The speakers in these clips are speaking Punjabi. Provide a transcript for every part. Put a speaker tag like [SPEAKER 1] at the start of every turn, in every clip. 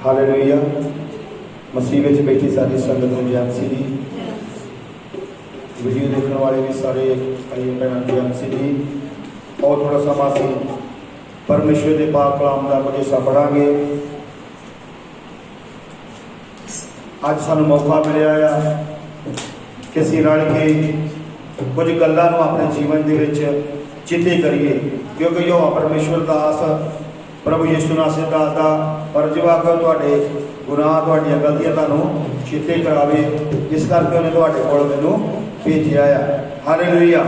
[SPEAKER 1] हालेलुया। मसीह में बैठी सारी संगत को जय मसीह जी। वीडियो देखने वाले भी सारे भाई भैन जय मसीह जी। और थोड़ा समा से परमेश्वर के पाक कलाम का कुछ हिस्सा पढ़ांगे। अज सानू मौका मिलिया कि असीं रल के कुछ गल्लां नूं अपने जीवन के चेते करिए, क्योंकि यहोवा परमेश्वर दास प्रभु यीशु नासरी दास का फर्ज वा कि तुहाडे गुनाह तुहाडीआं गलतियां तुहानूं चेते करावे। इस करके उन्हें तुहाडे कोल मैनूं भेजिया है। हालेलुया।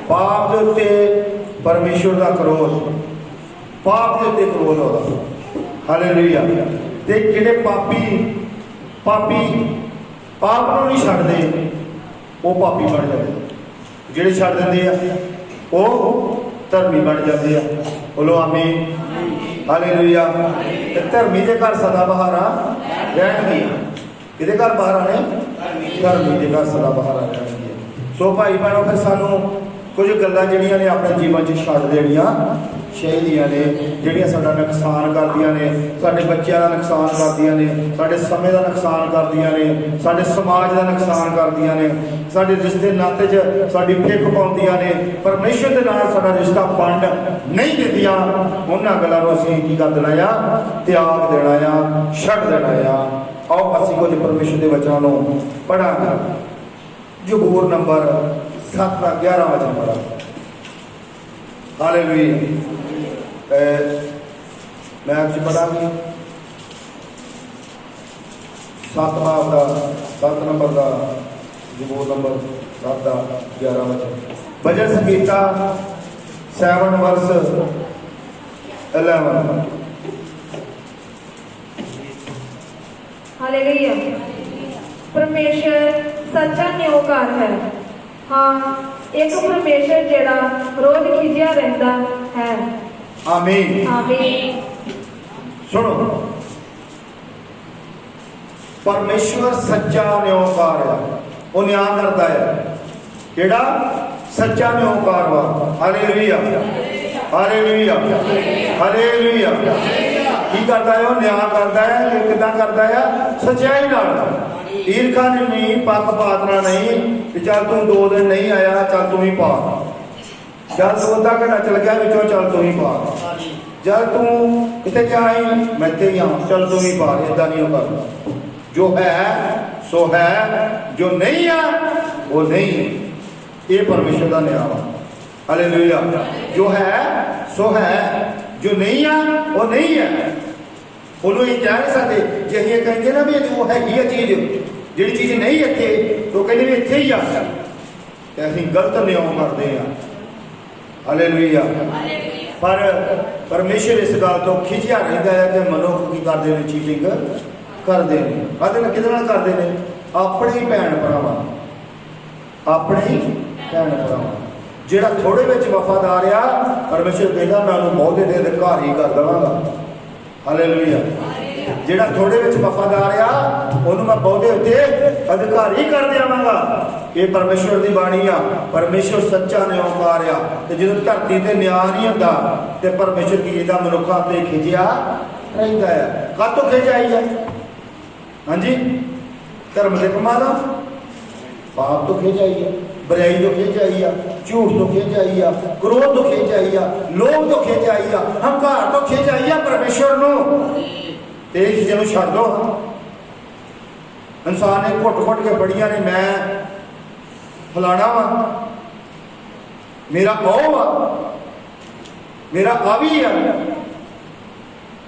[SPEAKER 1] पाप दे उत्ते परमेश्वर का क्रोध, पाप के उत्ते क्रोध होता। हालेलुया। ते जिहड़े पापी पाप नूं नहीं छड्डदे वो पापी बन जाते, जिहड़े छड्ड दिंदे आ वो धर्मी बन जाते हैं। बोलो आमीन। हालेलुया। धर्मी के घर सदा बहारा रहणगियां। किहदे घर बहारा ने? धर्मी के घर सदा बहारा रहणगियां। सो भाई भैणों, फिर सानू कुछ गल्लां जिहड़ियां ने अपने जीवन च छड्ड देणियां चाहिदियां ने, जिहड़ियां साडा नुकसान करदियां ने, साडे बच्चों का नुकसान करदियां ने, साडे समय का नुकसान करदियां ने, साडे समाज का नुकसान करदियां ने, साडे रिश्ते नाते च साडी फिक पाउंदियां ने, परमेश्वर दे नाल साडा रिश्ता पंड नहीं दिंदियां। उन्हां गल्लां नूं असीं की कर देना आ? त्याग देना आ, छड्ड देना आ। आओ असीं कुछ परमेश्वर दे वचनां नूं पढ़ांगे। ज़बूर नंबर 7 का 11 वचन पढ़ा। हालेलुया। मैं अज पढ़ांगी 7 नंबर का ज़बूर नंबर 7 का 11 वचन। भजन संगीता 7 वर्स 11।
[SPEAKER 2] हालेलुया। परमेश्वर सच्चा न्यायकार है। हाँ, एक परमेश्वर जेड़ा रोज खिजिया रहता है।
[SPEAKER 1] आमीन।
[SPEAKER 2] आमीन।
[SPEAKER 1] सुनो, परमेश्वर सच्चा न्यायकार है, वो न्याय करता है। केड़ा? सच्चा न्यायकार वा। हालेलुया। हालेलुया। हालेलुया। की करता है? वो न्याय करता है। किदां करता है? सच्चाई नाल। ईरखा नहीं, पक्षपातना नहीं कि चल तू 2 दिन नहीं आया, चल तू ही पा, चल तू अद्धा घंटा चल गया विचों, चल तू ही पा, चल तू कितने क्या आई, मैं इत्थे ही हाँ, चल तू ही पा। इदा नहीं करना। जो है सो है, जो नहीं है वो नहीं है। ये परमेश्वर का न्याय। हालेलुया। जो है सो है, जो नहीं है वो नहीं है। उन्होंने कह नहीं सकते जे अं कहेंगे ना भी वो हैगी चीज, जी चीज नहीं इतने तो कहते भी इतने ही आ, तो अं गलत न्याय करते हैं। हालेलुया। पर परमेश्वर इस गल तो खिंचिया रहता है कि मनुख की करते हैं, चीटिंग करते हैं। कहते कि करते हैं? अपने ही भैन भरावां, अपने ही भैन भरावां। जिहड़ा थोड़े विच वफादार आ, परमेश्वर कहता मैं उन्होंने बहुते दे अधिकारी कर देवांगा। हालेलुया। जिहड़ा थोड़े विच वफादार आ, उन्होंने मैं बहुते उत्ते अधिकारी कर देवांगा। ये परमेश्वर की बाणी आ। परमेश्वर सच्चा न्यायकार आ। ते जदों धरती ते न्याय नहीं हुंदा ते परमेश्वर की जिहदा मनुक्खां ते खिजिया रहिंदा है। काहतों खिजाई है? हाँ जी, धर्म के कमां दा, पाप तो खिजाई है, बुराई तो खिजाई आ, झूठ तो खिजाई आ, क्रोध तो खिजाई आ, लोभ तो खिजाई आ, हंकार तो खिजाई आ। परमेश्वर नूं ते इस चीज़ों छड्ड दो। इंसान ने घुट के बड़िया ने, मैं फलाना वा, मेरा ओ वा, मेरा आ भी है।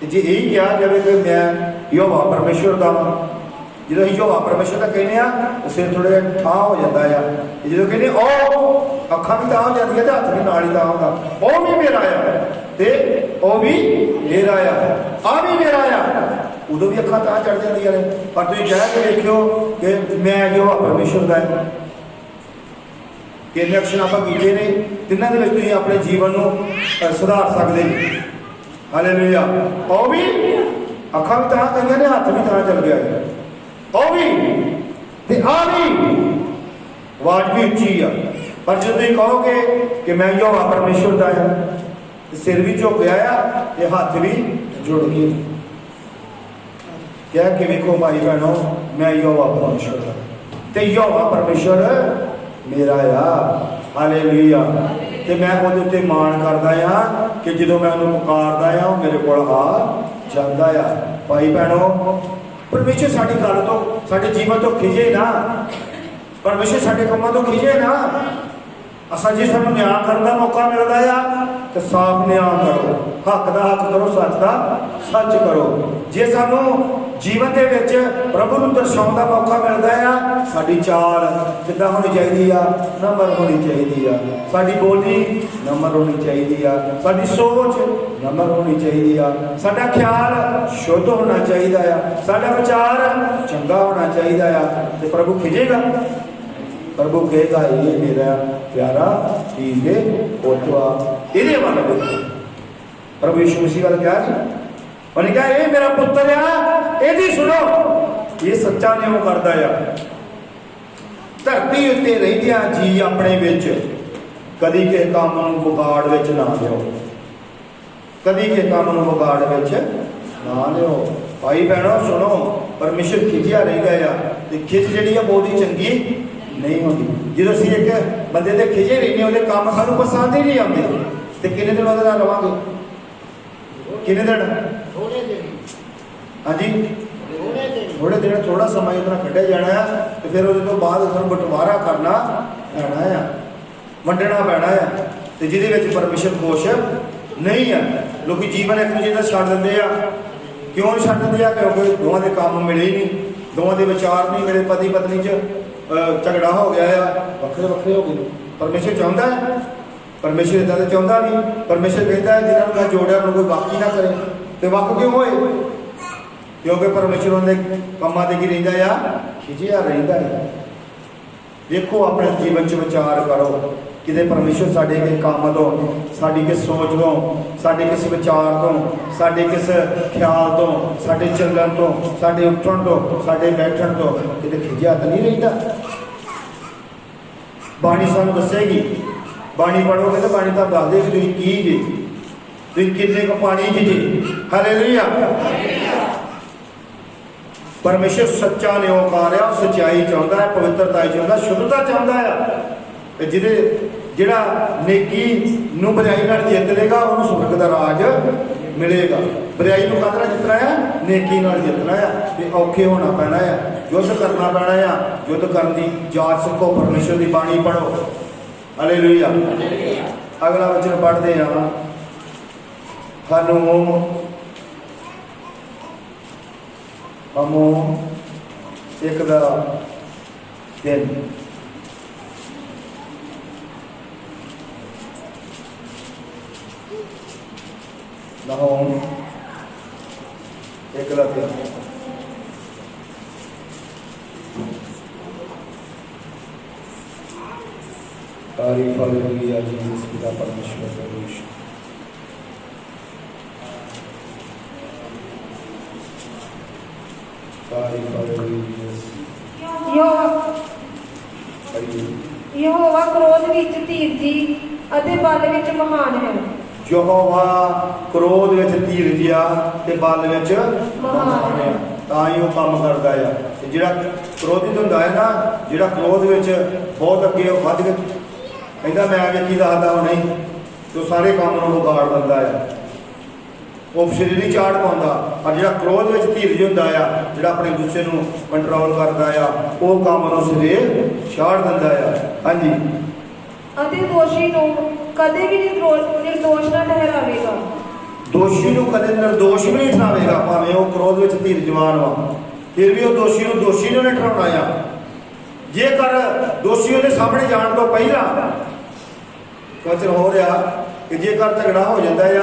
[SPEAKER 1] जे यही कहा जाए कि मैं यहोवा परमेश्वर का वा, जो यहोवा परमेश्वर का कहने तो सिर थोड़े ठा हो जाता है। जो कहने ओ, अखा भी तां हो जाती है, हथ भी नाल ही तां होता, ओ भी मेरा आ, ते ओ भी मेरा आ भी मेरा आ, उदों भी अखा तां चढ़ जांदियां ने। पर तुसीं कह के देखियो कि मैं यहोवा परमेश्वर का है। किन्ने एक्शन आप कीते ने, तिन्हां दे विच तुसीं अपने जीवन नूं सुधार सकदे। हालेलुया। ओ भी अखा भी तां कईयां ने, हथ भी तां चल गया है, ओ भी ते आ भी। आवाज भी उच्ची आ। पर जो तुम कहोगे कि मैं यहोवा परमेश्वर का है, सिर भी झुक गया, हाथ भी जुड़ गए। कह के वेखो भाई बहनों, मैं यहोवा परमेश्वर हाँ ते यहोवा परमेश्वर मेरा आ। हालेलुया। ते मैं ਉਹਦੇ ਉੱਤੇ ਮਾਣ ਕਰਦਾ ਆ ਕਿ ਜਦੋਂ मैं ਉਹਨੂੰ ਪੁਕਾਰਦਾ ਆ ਉਹ ਮੇਰੇ ਕੋਲ ਆ ਜਾਂਦਾ ਆ। ਭਾਈ ਭੈਣੋ, ਪਰਮੇਸ਼ਰ ਸਾਡੀ ਗੱਲ ਤੋਂ, ਸਾਡੇ ਜੀਵਨ ਤੋਂ ਖਿਜੇ ਨਾ। ਪਰਮੇਸ਼ਰ ਸਾਡੇ ਕੰਮਾਂ ਤੋਂ ਖਿਜੇ ਨਾ। ਅਸਾਂ ਜੇ ਸਾਨੂੰ ਨਿਆਂ ਕਰਨ ਦਾ ਮੌਕਾ ਮਿਲਦਾ ਆ ਤੇ ਸਾਫ਼ ਨਿਆਂ ਕਰੋ, ਹੱਕ ਦਾ ਹੱਕ ਕਰੋ, ਸੱਚ ਦਾ ਸੱਚ ਕਰੋ। ਜੇ ਸਾਨੂੰ ਜੀਵਨ ਦੇ ਵਿੱਚ ਪ੍ਰਭੂ ਨੂੰ ਦਰਸਾਉਣ ਦਾ ਮੌਕਾ ਮਿਲਦਾ ਆ, ਸਾਡੀ ਚਾਲ ਕਿੱਦਾਂ ਹੋਣੀ ਚਾਹੀਦੀ ਆ? ਨਮਰ ਹੋਣੀ ਚਾਹੀਦੀ ਆ। ਸਾਡੀ ਬੋਲੀ ਨਮਰ ਹੋਣੀ ਚਾਹੀਦੀ ਆ। ਸਾਡੀ ਸੋਚ ਨਮਰ ਹੋਣੀ ਚਾਹੀਦੀ ਆ। ਸਾਡਾ ਖਿਆਲ ਸ਼ੁੱਧ ਹੋਣਾ ਚਾਹੀਦਾ ਆ। ਸਾਡਾ ਵਿਚਾਰ ਚੰਗਾ ਹੋਣਾ ਚਾਹੀਦਾ ਆ। ਤੇ ਪ੍ਰਭੂ ਖਿਜੇਗਾ। प्रभु कहेगा ये मेरा प्यारा धीरे पोतवा। ਇਹਦੇ ਵੱਲ ਦੇਖੋ। प्रभु यीशु मसीह वाला क्या है? ਉਹਨੇ ਕਿਹਾ ਇਹ ਮੇਰਾ ਪੁੱਤਰ ਆ, ਇਹਦੀ ਸੁਣੋ। ਇਹ ਸੱਚਾ ਨਿਉ ਕਰਦਾ ਆ। ਧਰਤੀ ਉੱਤੇ ਰਹਿੰਦਿਆਂ ਜੀ ਆਪਣੇ ਵਿੱਚ ਕਦੀ ਕਿਸੇ ਕੰਮ ਨੂੰ ਵਿਗਾੜ ਵਿੱਚ ਨਾ ਲਿਓ। ਕਦੀ ਕਿਸੇ ਕੰਮ ਨੂੰ ਵਿਗਾੜ ਵਿੱਚ ਨਾ ਲਿਓ। ਭਾਈ ਭੈਣੋ ਸੁਣੋ, ਪਰਮੇਸ਼ਰ ਖਿਜਿਆ ਰਹਿੰਦਾ ਆ ਤੇ ਖਿਜ ਜਿਹੜੀ ਆ ਬਹੁਤੀ ਚੰਗੀ नहीं होती। जो असं एक बंदे से खिजे रहने वो काम सानू पसंद ही नहीं आते तो किन्ने दिन वो रवांगे? किन्ने दिन? हाँ जी, थोड़े दिन, थोड़ा समय उतना कढ़िया जाना है तो फिर वो बाद सू बंटवारा करना पैना है, वंडना पैना है। तो जिद परमेश्वर खुश नहीं है। लोग जीवन एक दूजे का छड़ देंगे आ। क्यों छड़ देंगे? क्योंकि दोवां के काम मिले ही नहीं, दोवां के विचार नहीं मिले, पति पत्नी च झगड़ा हो गया है, वक्रे वक्रे हो गए। परमेश्वर चाहता है? परमेश्वर इदा तो चाहता नहीं। परमेश्वर कहता है जिन्होंने मैं जोड़िया उन्होंने कोई वक ही ना करे। तो वक क्यों होए? क्योंकि परमेश्वर उन्होंने कामों से की रहिंदा आ, खिजिया रहिंदा है। देखो अपने जीवन च विचार करो कि परमेश्वर साढ़े के काम तो, साड़ी किस सोच तो, साढ़े किस विचार तो, साढ़े किस ख्याल तो, साढ़े चलन तो, साढ़े उठन तो, साढ़े बैठन तो कि खिजिया तो नहीं रहिंदा। बाणी सानू दसेगी। बाणी पढ़ोगे तो बाणी तो दस देगी तुम की जी, तुम किन्ने को पानी च जी। हालेलुया। परमेश्वर सच्चा नियोकार है, सच्चाई चाहता है, पवित्रता चाहता, शुद्धता चाहता है। जिदे जिहड़ा नेकी नूं बुराई नाल जित लेगा उन्होंने सुर्ग का राज मिलेगा। बुराई नूं काहदे नाल जितना है? नेकी नाल जितना है। ते औखे होना पैना है, युद्ध करना पैना है। युद्ध करने की जाच सिखो, परमेश्वर की बाणी पढ़ो। हालेलुया। अगला वचन पढ़ते हैं। हमो एक दा दिन नहोम एक दा दिन तारीफ हालेलुया जीसस पिता परमेश्वर परमेश।
[SPEAKER 2] यहोवा क्रोध विच धीरजी अते बल विच महान है।
[SPEAKER 1] यहोवा क्रोध विच धीरज आ ते बल विच महान है। तां ही वो काम करदा है। ते जिहड़ा क्रोधित हुंदा है ना, जिहड़ा क्रोध विच बहुत अगे वध के कहंदा मैं अगे की दसदा नहीं, तो सारे काम नूं विगाड़ दिंदा है। वो सिरे नहीं चाड़ पाता। और जो क्रोध में धीरज होंदा आ, जो अपने गुस्से को कंट्रोल करता है, वो काम सिरे चाड़ दिंदा है। हाँ जी।
[SPEAKER 2] अते दोषी नूं कदे भी निर्दोष ना ठहरावेगा।
[SPEAKER 1] दोषी को कदे निर्दोष भी नहीं ठहरावेगा। भावें वो क्रोध में धीरजवान वा, फिर भी वो दोषी को दोषी नहीं ठहराना आ। जेकर दोषी के सामने जाने तो पहला वचन हो रहा कि जेकर झगड़ा हो जाता है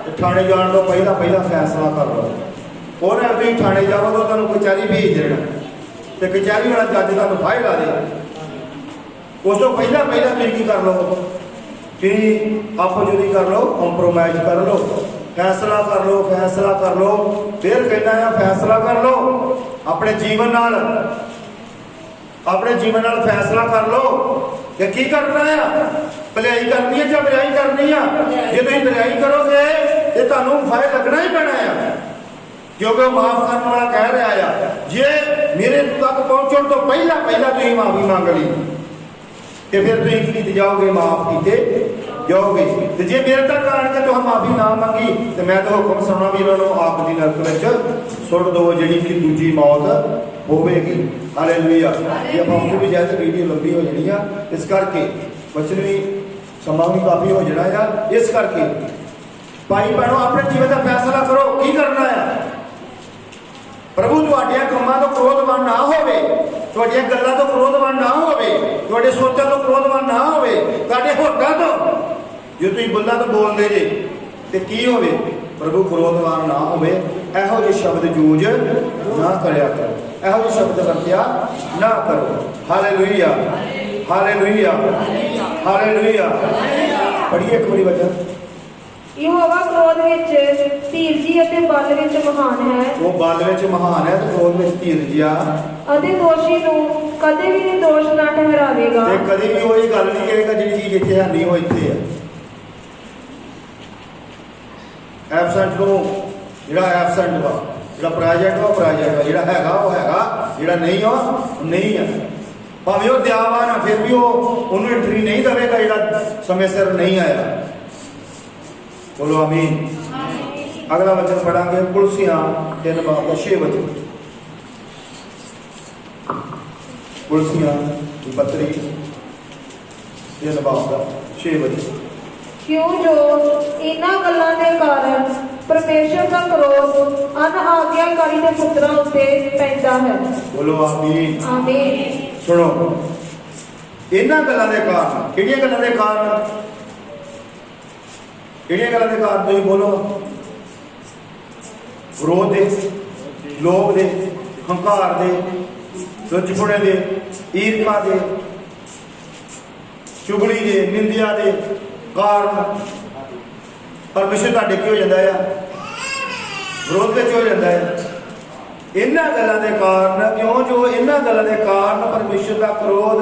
[SPEAKER 1] तो थाने जाने तो पहला फैसला कर लो। और तुम थाने जाओ तो तुम कचहरी भेज देना, तो कचहरी वाला जज तुम फाइल ला दे। उस तो पहला तुम कर लो, तुम आपोजिट कर लो, कॉम्प्रोमाइज कर लो, फैसला कर लो। फिर कहना है फैसला कर लो अपने जीवन नाल फैसला कर लो कि की करना है, भलाई करनी है या बुराई करनी है। जो तुम बुराई करोगे तो तुहानू फायदा लगना ही पैना है। क्योंकि वो माफ करने वाला कह रहा है जे मेरे तक पहुंचने तो पहला पहला तुम माफी मांग ली तो फिर तुम की जाओगे, माफ किए जाओगे। तो जे मेरे तक आन के तुम माफी ना मंगी तो मैं तो हुक्म सुना भी इन्होंने आप दी नरक में सुट दो, जी कि दूजी मौत होगी। हालेलुया। जे आप आपको भी जाए तो वीडियो लंबी हो जानी है, इस करके वचन भी समा भी काफ़ी हो जाना है। इस करके भाई भैनों अपने जीवन का फैसला करो की करना है। प्रभु तुहाडियां कमां तो क्रोधवान ना होवे, तुहाडियां गल्लां तो क्रोधवान ना होवे, तुहाडे सोचां तो क्रोधवान ना होवे, तुहाडे होठां तो जो तुसीं बुल्लां तो बोलदे जे ते की होवे प्रभु क्रोधवान ना होवे। इहो ਜਿਹੇ शब्द यूज ना करिया करो, इहो ਜਿਹੇ शब्द वरतिया ना करो। Hallelujah, hallelujah, hallelujah. पढ़िए एक बारी वचन।
[SPEAKER 2] यहोवा क्रोध विच धीरजी अते बल विच महान है।
[SPEAKER 1] वो बल विच महान है तो क्रोध विच धीरजिया
[SPEAKER 2] अते दोषी नूं कदे भी निर्दोष ना ठहरावेगा।
[SPEAKER 1] ते कदी भी वही गल नहीं करेगा जिहड़ी चीज इत्थे है नहीं वो इत्थे है। एबसेंट नूं जिहड़ा एबसेंट वा, जिहड़ा प्रेजेंट वा प्रेजेंट वा, जिहड़ा हैगा वो हैगा, जिहड़ा नहीं हो नहीं है। भावें वो दयावान है फिर भी वो उन्हें एंट्री नहीं देवेगा जिहड़ा समय सिर नहीं आया। बोलो आमीन। अगला वचन पढ़ांगे कुलसियां 3 बाब 6 वचन। कुलसियां की पत्री 3 बाब 6 वचन।
[SPEAKER 2] क्यों जो इन्हां गल्लां दे कारण परमेश्वर का क्रोध अनआज्ञाकारी दे पुत्रां उत्ते पैंदा है।
[SPEAKER 1] बोलो आमीन।
[SPEAKER 2] आमीन।
[SPEAKER 1] सुनो इन्हां गल्लां दे कारण, किहड़ियां गल्लां दे कारण, किहड़ियां गल्लां दे कारण तुसीं बोलो। क्रोध दे, लोभ दे, हंकार दे, लुचपुणे दे, ईर्खा दे, चुगली दे, निंदिया दे कारण परमेश्वर तुहाडे की हो जाता है, विरोध विच हो जाता है। इन्हां गल्लां दे कारण, क्यों जो इन्हां गल्लां दे कारण परमेश्वर का क्रोध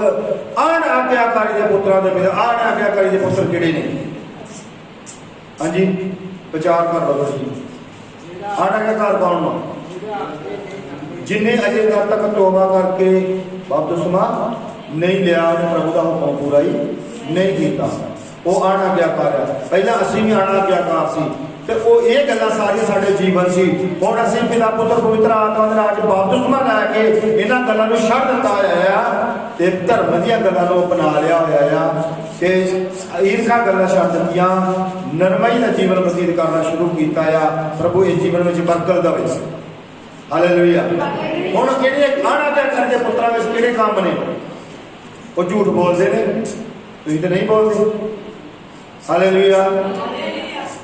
[SPEAKER 1] अनआज्ञाकारी दे पुत्रां दे विरुद्ध। अनआज्ञाकारी दे पुत्र किहड़े ने? हाँ जी विचार कर लो जी। अनआज्ञाकार कौन हो? जिन्हें अजे तक तौबा करके बपतिस्मा नहीं लिया, प्रभु का हुक्म पूरा ही नहीं किया, वो अनआज्ञाकार है। पहला असीं भी अनआज्ञाकार सी ते वो ये गल्लां सारियां साडे जीवन सी। हुण असीं पिता पुत्र पवित्र आत्मा दे नाल बपतिस्मा लैके इन्हां गल्लां नूं छड्ड दित्ता होया आ ते धर्म दीयां गल्लां नूं अपना लिया होया आ ते ईर्खा गल्लां छड्ड दित्तियां, नरमाई दा जीवन बतीत करना शुरू कीता आ। प्रभु इस जीवन विच बरकत देवे। हालेलुया। हुण किहड़े अनआज्ञाकारी दे पुत्रां विच किहड़े काम ने? वो झूठ बोलते हैं, तुसीं तो नहीं बोलते। हालेलुया।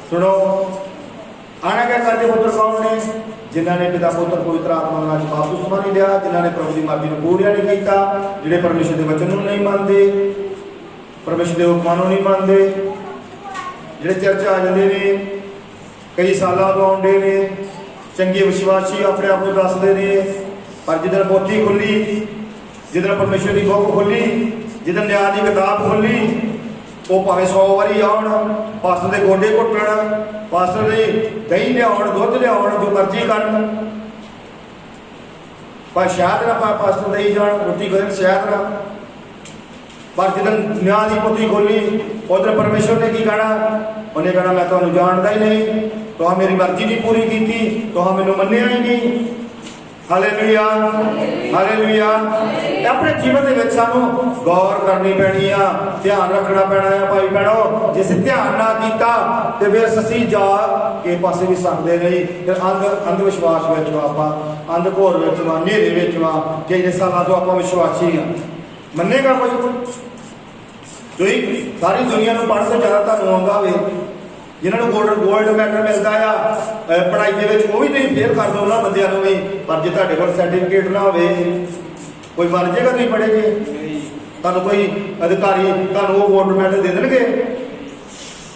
[SPEAKER 1] सुनो अनआज्ञाकारी दे पुत्र कौन ने? जिन्हां ने पिता पुत्र पवित्र आत्मा नाल बपतिस्मा नहीं लिया, जिन्हां ने प्रभु की मर्जी नूं पूरा नहीं किया, जिहड़े परमेश्वर के वचन नूं नहीं मानते, परमेश्वर के हुक्मां नूं नहीं मानते, जिहड़े चर्च आ जांदे ने, कई सालां तो आउंदे ने, चंगे विश्वासी अपने आप को दसदे ने, पर जिदन पोथी खुली, जिदन परमेश्वर की बुक खुली, जिदन न्याय की किताब खुली, वो भावें 100 वारी आउण, पास्टर के गोडे घुटण, पास्टर के दही लियाउण, दुध लियाउण, जो मर्जी करन, पर शायद ना पास्टर दही जाण, रोटी खाण शायद ना। पर जिदन न्याय की पोथी खोली उधर परमेश्वर ने की कहना? उन्हें कहना मैं तुहानूं जानदा ही नहीं, तुहां मेरी मर्जी नहीं पूरी की, तुहां मैनूं मन्निया ही नहीं। Hallelujah, hallelujah. अपने जीवन के सानूं गौर करनी पैनी आ, ध्यान रखना पैना है भाई भैनों। जिस ध्यान ना किया तो फिर असीं जा के पासे भी सकते नहीं, फिर अंध विश्वास विच आपां, अंध घोर विच वा, नेरे विच वा, कई सालों तो आपां विश्वासी हाँ। मन्नेगा कोई? तुसीं सारी दुनिया में पढ़ के ज़्यादा तुहानूं आउंदा होवे, जिन्होंने गोल्ड मैडल मिलता है पढ़ाई के वो भी तुम फेल कर दो उन्होंने बंदियां भी, पर जो तुहाडे कोल सर्टिफिकेट ना हो कोई बन जाएगा तुम पढ़ेगे, तुहानूं कोई अधिकारी तुहानूं वो गोल्ड मैडल दे देंगे,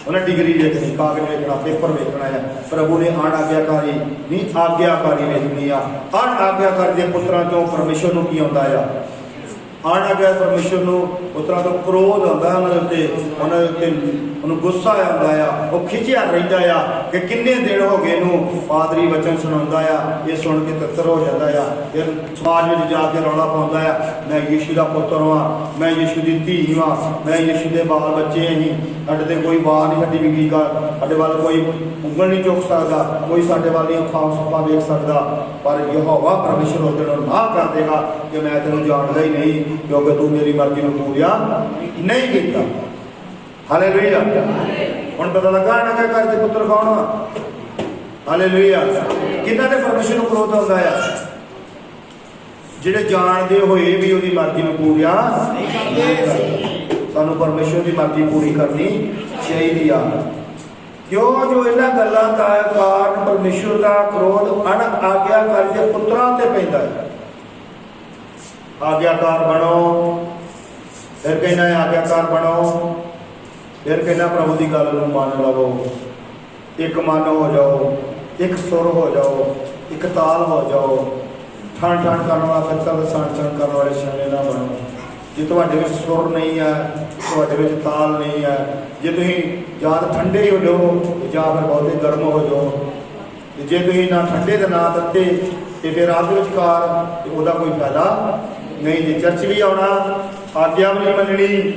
[SPEAKER 1] उन्हें डिग्री देखनी, कागज वेखना, पेपर वेखना है। प्रभु ने अनआज्ञाकारी नहीं आज्ञाकारी वेखनी आ। अनआज्ञाकारी के पुत्रां चों परमेश्वर नूं की आउंदा आ? अनआज्ञा परमेश्वर नूं ਪੁੱਤਰਾਂ ਤੋਂ ਕ੍ਰੋਧ ਆਉਂਦਾ ਉਹਨਾਂ ਦੇ ਉੱਤੇ ਉਹਨੂੰ ਗੁੱਸਾ ਆਉਂਦਾ ਆ, ਉਹ ਖਿੱਚਿਆ ਰਹਿੰਦਾ ਆ ਕਿ ਕਿੰਨੇ ਦਿਨ ਹੋ ਗਏ ਇਹਨੂੰ ਪਾਦਰੀ ਵਚਨ ਸੁਣਾਉਂਦਾ ਆ, ਇਹ ਸੁਣ ਕੇ ਤਿੱਤਰ ਹੋ ਜਾਂਦਾ ਆ। ਫਿਰ ਸਮਾਜ ਵਿੱਚ ਜਾ ਕੇ ਰੌਲਾ ਪਾਉਂਦਾ ਆ, ਮੈਂ ਯੀਸ਼ੂ ਦਾ ਪੁੱਤਰ ਹਾਂ, ਮੈਂ ਯੀਸ਼ੂ ਦੀ ਧੀ ਹਾਂ, ਮੈਂ ਯੀਸ਼ੂ ਦੇ ਬਾਲ ਬੱਚੇ ਅਸੀਂ, ਸਾਡੇ ਤੇ ਕੋਈ ਬਾਤ ਨਹੀਂ, ਸਾਡੀ ਵਿਗੀ ਗਾ, ਸਾਡੇ ਵੱਲ ਕੋਈ ਉਂਗਲ ਨਹੀਂ ਚੁੱਕ ਸਕਦਾ, ਕੋਈ ਸਾਡੇ ਵੱਲ ਨਹੀਂ ਅੱਖਾਂ ਸੁੱਪਾਂ ਵੇਖ ਸਕਦਾ। ਪਰ ਯਹੋਵਾ ਪਰਮੇਸ਼ਰ ਉਸ ਦਿਨ ਨਾ ਕਰ ਦੇਗਾ ਕਿ ਮੈਂ ਤੈਨੂੰ ਜਾਣਦਾ ਹੀ ਨਹੀਂ, ਕਿਉਂਕਿ ਤੂੰ ਮੇਰੀ ਮਰਜ਼ੀ ਨੂੰ ਪੂਰਾ ਨਹੀਂ ਕੀਤਾ। ਹਾਲੇਲੂਇਆ। ਹੁਣ ਪਤਾ ਲੱਗਾ ਇਹਨਾਂ ਦੇ ਘਰ ਦੇ ਪੁੱਤਰ ਕੌਣ ਆ? ਹਾਲੇਲੂਇਆ। ਕਿਹਨਾਂ ਦੇ ਪਰਮੇਸ਼ਰ ਨੂੰ ਕ੍ਰੋਧ ਆਉਂਦਾ ਆ? ਜਿਹੜੇ ਜਾਣਦੇ ਹੋਏ ਵੀ ਉਹਦੀ ਮਰਜ਼ੀ ਨੂੰ ਪੂਰਾ ਨਹੀਂ ਕਰਦੇ। ਸਾਨੂੰ ਪਰਮੇਸ਼ਰ ਦੀ ਮਰਜ਼ੀ ਪੂਰੀ ਕਰਨੀ ਚਾਹੀਦੀ ਆ। ਕਿਉਂ ਜੋ ਇਹਨਾਂ ਗੱਲਾਂ ਦਾ ਕਾਰਨ ਪਰਮੇਸ਼ਰ ਦਾ ਕ੍ਰੋਧ ਅਣਆਗਿਆਕਾਰੀ ਦੇ ਪੁੱਤਰਾਂ ਤੇ ਪੈਂਦਾ ਹੈ। ਆਗਿਆਕਾਰ ਬਣੋ, ਫਿਰ ਕਹਿੰਦਾ ਆਗਿਆਕਾਰ ਬਣੋ, ਫਿਰ ਕਹਿੰਦਾ ਪ੍ਰਭੂ ਦੀ ਗੱਲ ਨੂੰ ਮੰਨ ਲਵੋ, ਇੱਕ ਮਨ ਹੋ ਜਾਓ, ਇੱਕ ਸੁਰ ਹੋ ਜਾਓ, ਇੱਕ ਤਾਲ ਹੋ ਜਾਓ। ਠਣ ਠਣ ਕਰਨ ਵਾਲਾ ਪਿੱਤਲ ਸਣ ਸਣ ਕਰਨ ਵਾਲੇ ਛਾਣੇ ਨਾ ਬਣੋ। ਜੇ ਤੁਹਾਡੇ ਵਿੱਚ ਸੁਰ ਨਹੀਂ ਹੈ, ਤੁਹਾਡੇ ਵਿੱਚ ਤਾਲ ਨਹੀਂ ਹੈ, ਜੇ ਤੁਸੀਂ ਜਾਂ ਤਾਂ ਠੰਡੇ ਹੋ ਜਾਓ ਜਾਂ ਫਿਰ ਬਹੁਤੇ ਗਰਮ ਹੋ ਜਾਓ। ਜੇ ਤੁਸੀਂ ਨਾ ਠੰਡੇ ਤੇ ਨਾ ਤੱਤੇ ਤੇ ਫਿਰ ਰਾਤ ਵਿਚਕਾਰ ਉਹਦਾ ਕੋਈ ਫਾਇਦਾ ਨਹੀਂ। ਜੇ ਚਰਚ ਵੀ ਆਉਣਾ, ਆਗਿਆ ਵੀ ਨਹੀਂ ਮੰਨਣੀ,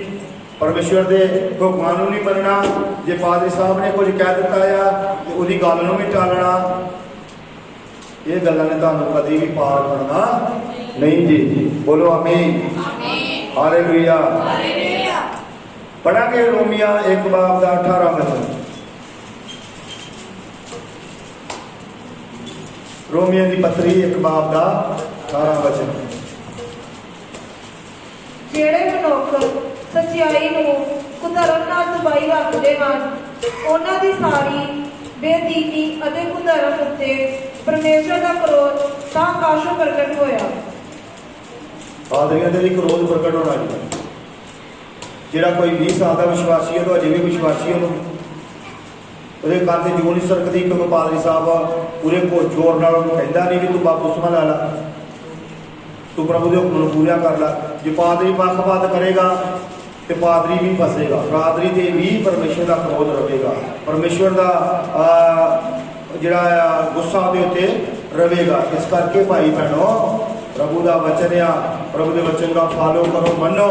[SPEAKER 1] ਪਰਮੇਸ਼ਵਰ ਦੇ ਹੁਕਮਾਂ ਨੂੰ ਨਹੀਂ ਮੰਨਣਾ, ਜੇ ਪਾਦਰੀ ਸਾਹਿਬ ਨੇ ਕੁਝ ਕਹਿ ਦਿੱਤਾ ਆ ਤੇ ਉਹਦੀ ਗੱਲ ਨੂੰ ਵੀ ਟਾਲਣਾ, ਇਹ ਗੱਲਾਂ ਨੇ ਤੁਹਾਨੂੰ ਕਦੀ ਵੀ ਪਾਰ ਕਰਨਾ ਨਹੀਂ ਜੀ। ਬੋਲੋ ਆਮੀਨ। ਹਾਲੇਲੂਇਆ। ਪੜਾਂਗੇ ਰੋਮੀਆਂ 1 ਬਾਬ ਦਾ 18 ਵਚਨ। ਰੋਮੀਆਂ ਦੀ ਪੱਤਰੀ 1 ਬਾਬ ਦਾ 18 ਵਚਨ।
[SPEAKER 2] ਜਿਹੜੇ ਮਨੁੱਖ ਸੱਚਾਈ ਨੂੰ ਕੁਧਰਮ ਨਾਲ ਦਬਾਈ ਰੱਖਦੇ ਹਨ, ਉਹਨਾਂ ਦੀ ਸਾਰੀ ਬੇਦੀਨੀ ਅਤੇ ਕੁਧਰਮ ਉੱਤੇ ਪਰਮੇਸ਼ਰ ਦਾ ਕ੍ਰੋਧ ਤਾਂ ਆਕਾਸ਼ੋਂ ਪ੍ਰਗਟ ਹੋਇਆ।
[SPEAKER 1] ਪਾਦਰੀਆਂ ਦੇ ਵੀ ਕ੍ਰੋਧ ਪ੍ਰਗਟ ਹੋਣਾ ਜੀ। ਜਿਹੜਾ ਕੋਈ 20 ਸਾਲ ਦਾ ਵਿਸ਼ਵਾਸੀ ਹੈ, ਉਹ ਅਜੇ ਵੀ ਵਿਸ਼ਵਾਸੀ ਹੈ, ਉਹਦੇ ਕੰਨ ਤੇ ਜੂੰ ਨਹੀਂ ਸਰਕਦੀ, ਕਿਉਂਕਿ ਪਾਦਰੀ ਸਾਹਿਬ ਪੂਰੇ ਜ਼ੋਰ ਨਾਲ ਉਹਨੂੰ ਕਹਿੰਦਾ ਨਹੀਂ ਵੀ ਤੂੰ ਬਪਤਿਸਮਾ ਲੈ ਲਾ, ਤੂੰ ਪ੍ਰਭੂ ਦੇ ਹੁਕਮ ਨੂੰ ਪੂਰਾ ਕਰ ਲੈ। ਜੇ ਪਾਦਰੀ ਪੱਖਪਾਤ ਕਰੇਗਾ ਤੇ ਪਾਦਰੀ ਵੀ ਫਸੇਗਾ, ਪਾਦਰੀ ਤੇ ਵੀ ਪਰਮੇਸ਼ਰ ਦਾ ਕ੍ਰੋਧ ਰਹੇਗਾ, ਪਰਮੇਸ਼ਰ ਦਾ ਜਿਹੜਾ ਗੁੱਸਾ ਉਹਦੇ ਉੱਤੇ ਰਹੇਗਾ। ਇਸ ਕਰਕੇ ਭਾਈ ਭੈਣੋ, ਪ੍ਰਭੂ ਦਾ ਵਚਨ ਆ, ਪ੍ਰਭੂ ਦੇ ਵਚਨ ਦਾ ਫਾਲੋ ਕਰੋ, ਮੰਨੋ,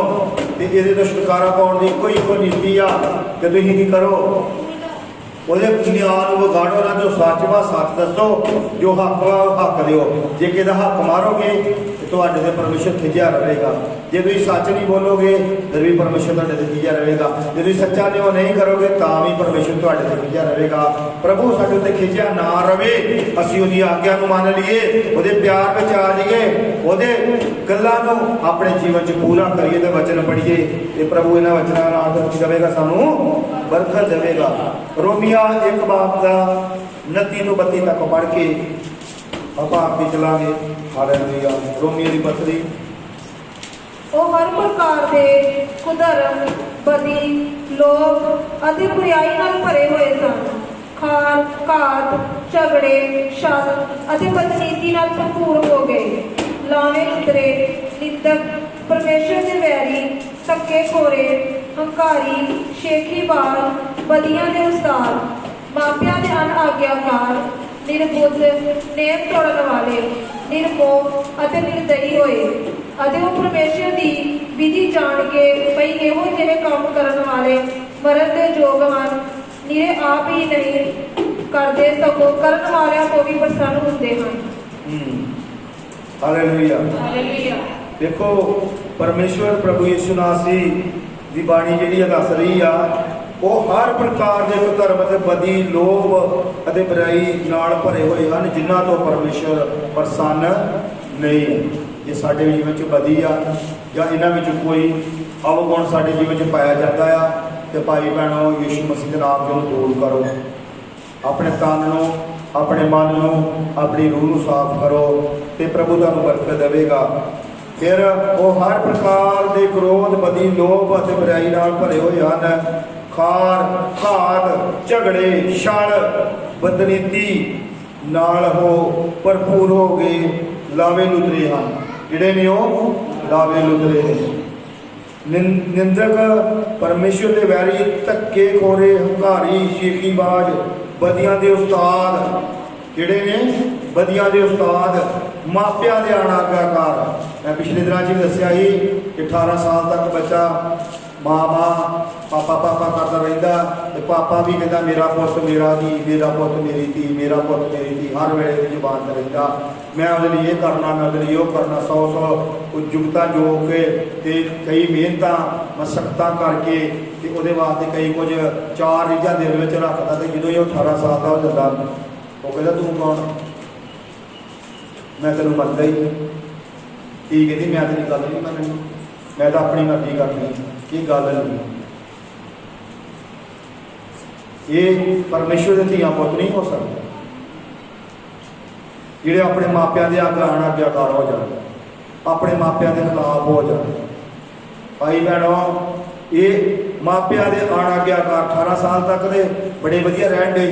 [SPEAKER 1] ਤੇ ਇਹਦੇ ਤੋਂ ਛੁਟਕਾਰਾ ਪਾਉਣ ਦੀ ਇੱਕੋ ਨੀਤੀ ਆ ਕਿ ਤੁਸੀਂ ਕੀ ਕਰੋ, ਉਹਦੇ ਨਿਆਂ ਨੂੰ ਵਿਗਾੜੋ ਨਾ। ਜੋ ਸੱਚ ਵਾ ਸੱਚ ਦੱਸੋ, ਜੋ ਹੱਕ ਵਾ ਉਹ ਹੱਕ ਦਿਓ। ਜੇ ਕਿਸੇ ਦਾ ਹੱਕ ਮਾਰੋਗੇ ਤੁਹਾਡੇ ਤੇ ਪਰਮੇਸ਼ਰ ਖਿਜਿਆ ਰਹੇਗਾ। ਜੇ ਤੁਸੀਂ ਸੱਚ ਨਹੀਂ ਬੋਲੋਗੇ ਫਿਰ ਵੀ ਪਰਮੇਸ਼ਰ ਤੁਹਾਡੇ ਤੇ ਖਿਜਿਆ ਰਹੇਗਾ। ਜੇ ਤੁਸੀਂ ਸੱਚਾ ਨਿਉ ਨਹੀਂ ਕਰੋਗੇ ਤਾਂ ਵੀ ਪਰਮੇਸ਼ਰ ਤੁਹਾਡੇ ਤੇ ਖਿਜਿਆ ਰਹੇਗਾ। ਪ੍ਰਭੂ ਸਾਡੇ ਉੱਤੇ ਖਿਜਿਆ ਨਾ ਰਵੇ, ਅਸੀਂ ਉਹਦੀ ਆਗਿਆ ਨੂੰ ਮੰਨ ਲਈਏ, ਉਹਦੇ ਪਿਆਰ ਵਿੱਚ ਆ ਜਾਈਏ, ਉਹਦੇ ਗੱਲਾਂ ਨੂੰ ਆਪਣੇ ਜੀਵਨ 'ਚ ਪੂਰਾ ਕਰੀਏ ਤੇ ਵਚਨ ਪੜ੍ਹੀਏ, ਤੇ ਪ੍ਰਭੂ ਇਹਨਾਂ ਵਚਨਾਂ ਨਾਲ ਕੀ ਦੇਵੇਗਾ? ਸਾਨੂੰ ਬਰਕਤ ਦੇਵੇਗਾ। ਰੋਮੀਆਂ 1 ਬਾਬ ਦਾ 29 ਤੋਂ 32 ਤੱਕ ਪੜ੍ਹ ਕੇ ਆਪਾਂ ਆਪ ਵੀ ਚਲਾਂਗੇ। ਹਾਲੇਲੂਇਆ। ਰੋਮੀਆਂ ਦੀ ਪੱਤਰੀ।
[SPEAKER 2] ਉਹ ਹਰ ਪ੍ਰਕਾਰ ਦੇ ਕੁਧਰਮ, ਬਦੀ, ਲੋਭ ਅਤੇ ਬੁਰਾਈ ਨਾਲ ਭਰੇ ਹੋਏ ਸਨ। ਖਾਰ, ਘਾਤ, ਝਗੜੇ, ਛਲ ਅਤੇ ਬਦਨੀਤੀ ਨਾਲ ਭਰਪੂਰ ਹੋ ਗਏ। ਲਾਵੇਂ ਲੁਤਰੇ, ਨਿੰਦਕ, ਪਰਮੇਸ਼ਰ ਦੇ ਵੈਰੀ, ਧੱਕੇ ਖੋਰੇ, ਹੰਕਾਰੀ, ਸ਼ੇਖੀਬਾਜ਼, ਬਦੀਆਂ ਦੇ ਉਸਤਾਦ, ਮਾਪਿਆਂ ਦੇ ਅਣਆਗਿਆਕਾਰ, ਨਿਰਬੁੱਧ, ਨੇਮ ਤੋੜਨ ਵਾਲੇ, ਨਿਰਮੋਹ ਅਤੇ ਨਿਰਦਈ ਹੋਏ, ਅਤੇ ਉਹ ਪਰਮੇਸ਼ਰ ਦੀ ਵਿਧੀ ਜਾਣ ਕੇ ਪਈ ਇਹੋ ਜਿਹੇ ਕੰਮ ਕਰਨ ਵਾਲੇ ਮਰਨ ਦੇ ਯੋਗ ਹਨ। ਨਿਰੇ ਆਪ ਹੀ ਨਹੀਂ ਕਰਦੇ, ਸਗੋਂ ਕਰਨ ਵਾਲਿਆਂ ਤੋਂ ਵੀ ਪ੍ਰਸੰਨ ਹੁੰਦੇ ਹਨ।
[SPEAKER 1] ਹਾਲੇਲੂਇਆ। ਦੇਖੋ, ਪਰਮੇਸ਼ਵਰ ਪ੍ਰਭੂ ਯਿਸੂ ਮਸੀਹ ਦੀ ਬਾਣੀ ਜਿਹੜੀ ਦੱਸ ਰਹੀ ਆ, ਉਹ ਹਰ ਪ੍ਰਕਾਰ ਦੇ ਕੁਧਰਮ ਅਤੇ ਬਦੀ, ਲੋਭ ਅਤੇ ਬੁਰਾਈ ਨਾਲ ਭਰੇ ਹੋਏ ਹਨ, ਜਿਨ੍ਹਾਂ ਤੋਂ ਪਰਮੇਸ਼ਰ ਪ੍ਰਸੰਨ ਨਹੀਂ ਹੈ। ਇਹ ਸਾਡੇ ਜੀਵਨ 'ਚ ਬਦੀ ਆ ਜਾਂ ਇਹਨਾਂ ਵਿੱਚ ਕੋਈ ਅਵਗੁਣ ਸਾਡੇ ਜੀਵਨ 'ਚ ਪਾਇਆ ਜਾਂਦਾ ਆ, ਤੇ ਭਾਈ ਭੈਣੋ, ਯਿਸੂ ਮਸੀਹ ਦੇ ਨਾਮ 'ਚ ਉਹਨੂੰ ਦੂਰ ਕਰੋ। ਆਪਣੇ ਤਨ ਨੂੰ, ਆਪਣੇ ਮਨ ਨੂੰ, ਆਪਣੀ ਰੂਹ ਨੂੰ ਸਾਫ਼ ਕਰੋ, ਤੇ ਪ੍ਰਭੂ ਤੁਹਾਨੂੰ ਬਰਕਤ ਦੇਵੇਗਾ। ਫਿਰ ਉਹ ਹਰ ਪ੍ਰਕਾਰ ਦੇ ਕ੍ਰੋਧ, ਬਦੀ, ਲੋਭ ਅਤੇ ਬੁਰਾਈ ਨਾਲ ਭਰੇ ਹੋਏ ਹਨ। ਖਾਰ, ਘਾਤ, ਝਗੜੇ, ਛਲ, ਬਦਨੀਤੀ ਨਾਲ ਹੋ ਭਰਪੂਰ ਹੋ ਗਏ। ਲਾਵੇ ਲੁਤਰੇ ਹਨ। ਜਿਹੜੇ ਨੇ ਉਹ ਲਾਵੇ ਲੁਤਰੇ ਨੇ। ਨਿੰਦਕ ਪਰਮੇਸ਼ਰ ਦੇ ਵੈਰੀ, ਧੱਕੇ ਖੋਰੇ, ਹੰਕਾਰੀ, ਸ਼ੇਖੀਬਾਜ਼, ਬਦੀਆਂ ਦੇ ਉਸਤਾਦ। ਕਿਹੜੇ ਨੇ? ਬਦੀਆਂ ਦੇ ਉਸਤਾਦ, ਮਾਪਿਆਂ ਦੇ ਅਣਆਗਿਆਕਾਰ। ਮੈਂ ਪਿਛਲੇ ਦਿਨਾਂ 'ਚ ਵੀ ਦੱਸਿਆ ਸੀ ਕਿ 18 ਸਾਲ ਤੱਕ ਬੱਚਾ ਮਾਂ ਪਾਪਾ ਪਾਪਾ ਕਰਦਾ ਰਹਿੰਦਾ, ਤੇ ਪਾਪਾ ਵੀ ਕਹਿੰਦਾ ਮੇਰਾ ਪੁੱਤ ਮੇਰਾ ਧੀ, ਮੇਰਾ ਪੁੱਤ ਮੇਰੀ ਧੀ, ਮੇਰਾ ਪੁੱਤ ਮੇਰੀ ਧੀ, ਹਰ ਵੇਲੇ ਦੀ ਜ਼ੁਬਾਨ 'ਤੇ ਰਹਿੰਦਾ। ਮੈਂ ਉਹਦੇ ਲਈ ਇਹ ਕਰਨਾ, ਮੈਂ ਉਹਦੇ ਲਈ ਉਹ ਕਰਨਾ, 100 ਜੁਗਤਾਂ ਜੋਗ ਕੇ ਤੇ ਕਈ ਮਿਹਨਤਾਂ ਮਸ਼ੱਕਤਾਂ ਕਰਕੇ ਤੇ ਉਹਦੇ ਵਾਸਤੇ ਕਈ ਕੁਝ ਚਾਰ ਰੀਝਾਂ ਦਿਲ ਵਿੱਚ ਰੱਖਦਾ। ਤੇ ਜਦੋਂ ਇਹ 18 ਸਾਲ ਦਾ ਹੋ ਜਾਂਦਾ, ਉਹ ਕਹਿੰਦਾ ਤੂੰ ਕੌਣ? ਮੈਂ ਤੈਨੂੰ ਮੰਨਦਾ ਹੀ ਨਹੀਂ। ਕੀ ਕਹਿੰਦੀ? ਮੈਂ ਤੇਰੀ ਗੱਲ ਨਹੀਂ ਮੰਨਣੀ, ਮੈਂ ਤਾਂ ਆਪਣੀ ਮਰਜ਼ੀ ਕਰਨੀ। ਕੀ ਗੱਲ ਨਹੀਂ? ਇਹ ਪਰਮੇਸ਼ਵਰ ਦੇ ਧੀਆਂ ਪੁੱਤ ਨਹੀਂ ਹੋ ਸਕਦੇ ਜਿਹੜੇ ਆਪਣੇ ਮਾਪਿਆਂ ਦੇ ਅਣਆਗਿਆਕਾਰ ਹੋ ਜਾਣ, ਆਪਣੇ ਮਾਪਿਆਂ ਦੇ ਖਿਲਾਫ ਹੋ ਜਾਣ। ਭਾਈ ਭੈਣੋ, ਇਹ ਮਾਪਿਆਂ ਦੇ ਅਣਆਗਿਆਕਾਰ 18 ਸਾਲ ਤੱਕ ਦੇ ਬੜੇ ਵਧੀਆ ਰਹਿਣ ਦੇ।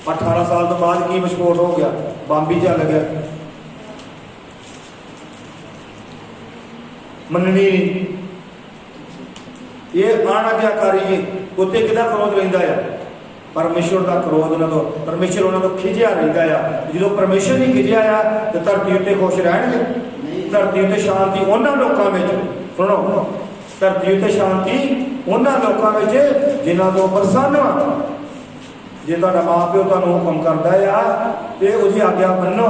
[SPEAKER 1] 18 ਸਾਲ ਤੋਂ ਬਾਅਦ ਕੀ ਵਿਸਫੋਟ ਹੋ ਗਿਆ? ਬੰਬ ਹੀ ਚੱਲ ਗਿਆ। ਮੰਨਣੀ ਨਹੀਂ। ਇਹ ਅਣਆਗਿਆਕਾਰੀ ਉੱਤੇ ਕਿਹਦਾ ਕ੍ਰੋਧ ਰਹਿੰਦਾ ਆ? ਪਰਮੇਸ਼ਵਰ ਦਾ ਕ੍ਰੋਧ ਉਹਨਾਂ ਤੋਂ। ਪਰਮੇਸ਼ਵਰ ਉਹਨਾਂ ਤੋਂ ਖਿਜਿਆ ਰਹਿੰਦਾ ਆ। ਜਦੋਂ ਪਰਮੇਸ਼ਵਰ ਨਹੀਂ ਖਿਜਿਆ ਆ ਤੇ ਧਰਤੀ ਉੱਤੇ ਖੁਸ਼ ਰਹਿਣਗੇ? ਧਰਤੀ ਉੱਤੇ ਸ਼ਾਂਤੀ ਉਹਨਾਂ ਲੋਕਾਂ ਵਿੱਚ, ਸੁਣੋ, ਧਰਤੀ ਉੱਤੇ ਸ਼ਾਂਤੀ ਉਹਨਾਂ ਲੋਕਾਂ ਵਿੱਚ ਜਿਨ੍ਹਾਂ ਤੋਂ ਪ੍ਰਸੰਨ ਵਾ। ਜੇ ਤੁਹਾਡਾ ਮਾਂ ਪਿਓ ਤੁਹਾਨੂੰ ਹੁਕਮ ਕਰਦਾ ਆ ਤੇ ਉਹਦੀ ਆਗਿਆ ਮੰਨੋ।